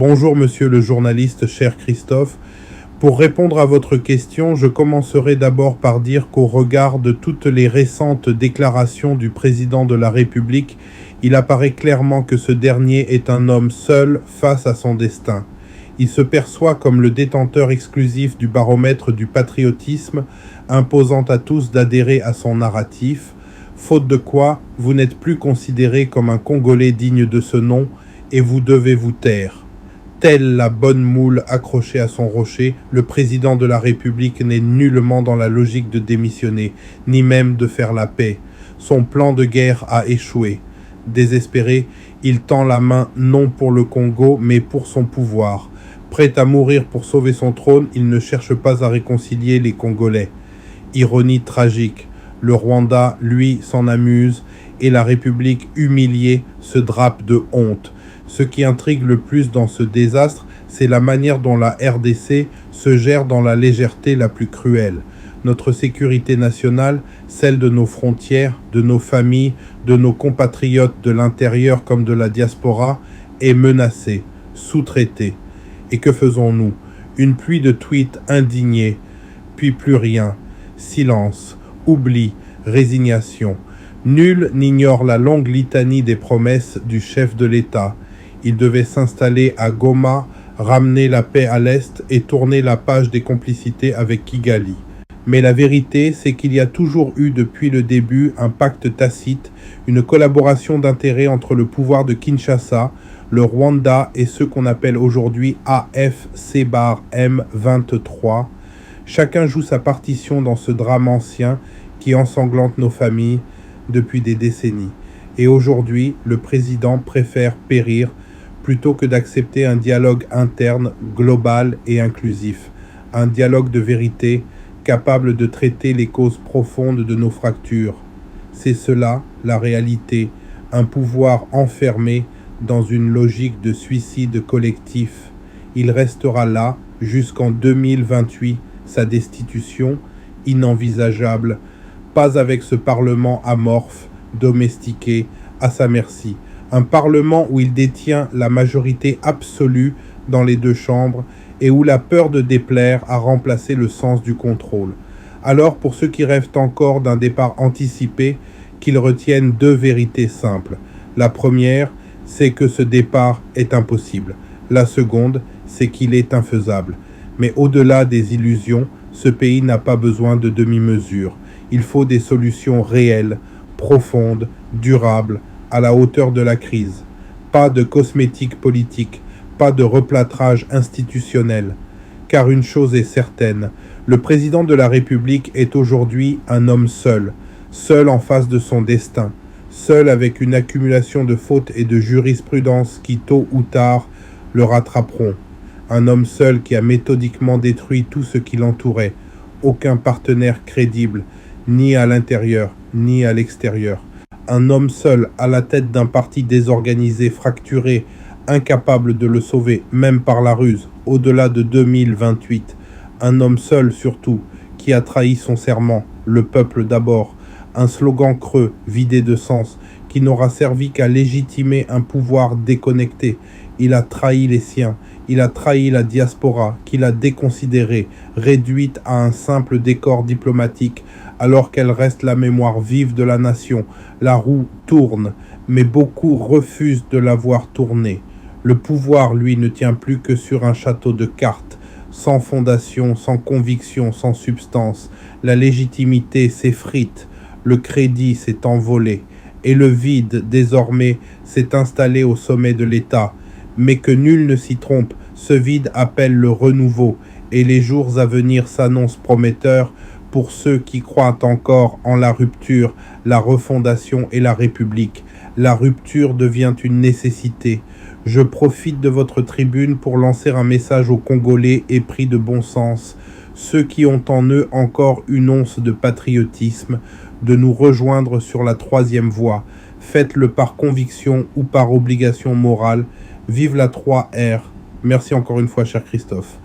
Bonjour monsieur le journaliste, cher Christophe. Pour répondre à votre question, je commencerai d'abord par dire qu'au regard de toutes les récentes déclarations du président de la République, il apparaît clairement que ce dernier est un homme seul face à son destin. Il se perçoit comme le détenteur exclusif du baromètre du patriotisme, imposant à tous d'adhérer à son narratif, faute de quoi vous n'êtes plus considéré comme un Congolais digne de ce nom et vous devez vous taire. Telle la bonne moule accrochée à son rocher, le président de la République n'est nullement dans la logique de démissionner, ni même de faire la paix. Son plan de guerre a échoué. Désespéré, il tend la main non pour le Congo, mais pour son pouvoir. Prêt à mourir pour sauver son trône, il ne cherche pas à réconcilier les Congolais. Ironie tragique, le Rwanda, lui, s'en amuse, et la République humiliée se drape de honte. Ce qui intrigue le plus dans ce désastre, c'est la manière dont la RDC se gère dans la légèreté la plus cruelle. Notre sécurité nationale, celle de nos frontières, de nos familles, de nos compatriotes de l'intérieur comme de la diaspora, est menacée, sous-traitée. Et que faisons-nous? Une pluie de tweets indignés, puis plus rien. Silence, oubli, résignation. Nul n'ignore la longue litanie des promesses du chef de l'État. Il devait s'installer à Goma, ramener la paix à l'Est et tourner la page des complicités avec Kigali. Mais la vérité, c'est qu'il y a toujours eu depuis le début un pacte tacite, une collaboration d'intérêts entre le pouvoir de Kinshasa, le Rwanda et ceux qu'on appelle aujourd'hui AFC-M23. Chacun joue sa partition dans ce drame ancien qui ensanglante nos familles depuis des décennies. Et aujourd'hui, le président préfère périr plutôt que d'accepter un dialogue interne, global et inclusif. Un dialogue de vérité capable de traiter les causes profondes de nos fractures. C'est cela, la réalité, un pouvoir enfermé dans une logique de suicide collectif. Il restera là jusqu'en 2028, sa destitution, inenvisageable, pas avec ce Parlement amorphe, domestiqué, à sa merci. Un Parlement où il détient la majorité absolue dans les deux chambres et où la peur de déplaire a remplacé le sens du contrôle. Alors, pour ceux qui rêvent encore d'un départ anticipé, qu'ils retiennent deux vérités simples. La première, c'est que ce départ est impossible. La seconde, c'est qu'il est infaisable. Mais au-delà des illusions, ce pays n'a pas besoin de demi-mesures. Il faut des solutions réelles, profondes, durables, à la hauteur de la crise. Pas de cosmétique politique, pas de replâtrage institutionnel. Car une chose est certaine, le président de la République est aujourd'hui un homme seul, seul en face de son destin, seul avec une accumulation de fautes et de jurisprudence qui, tôt ou tard, le rattraperont. Un homme seul qui a méthodiquement détruit tout ce qui l'entourait, aucun partenaire crédible, ni à l'intérieur, ni à l'extérieur. Un homme seul à la tête d'un parti désorganisé, fracturé, incapable de le sauver, même par la ruse, au-delà de 2028. Un homme seul surtout, qui a trahi son serment, le peuple d'abord. Un slogan creux, vidé de sens, qui n'aura servi qu'à légitimer un pouvoir déconnecté. Il a trahi les siens, il a trahi la diaspora, qu'il a déconsidérée, réduite à un simple décor diplomatique, alors qu'elle reste la mémoire vive de la nation. La roue tourne, mais beaucoup refusent de la voir tourner. Le pouvoir, lui, ne tient plus que sur un château de cartes, sans fondation, sans conviction, sans substance. La légitimité s'effrite, le crédit s'est envolé, et le vide, désormais, s'est installé au sommet de l'État. Mais que nul ne s'y trompe, ce vide appelle le renouveau, et les jours à venir s'annoncent prometteurs pour ceux qui croient encore en la rupture, la refondation et la République. La rupture devient une nécessité. Je profite de votre tribune pour lancer un message aux Congolais épris de bon sens, ceux qui ont en eux encore une once de patriotisme, de nous rejoindre sur la troisième voie. Faites-le par conviction ou par obligation morale. Vive la 3R. Merci encore une fois, cher Christophe.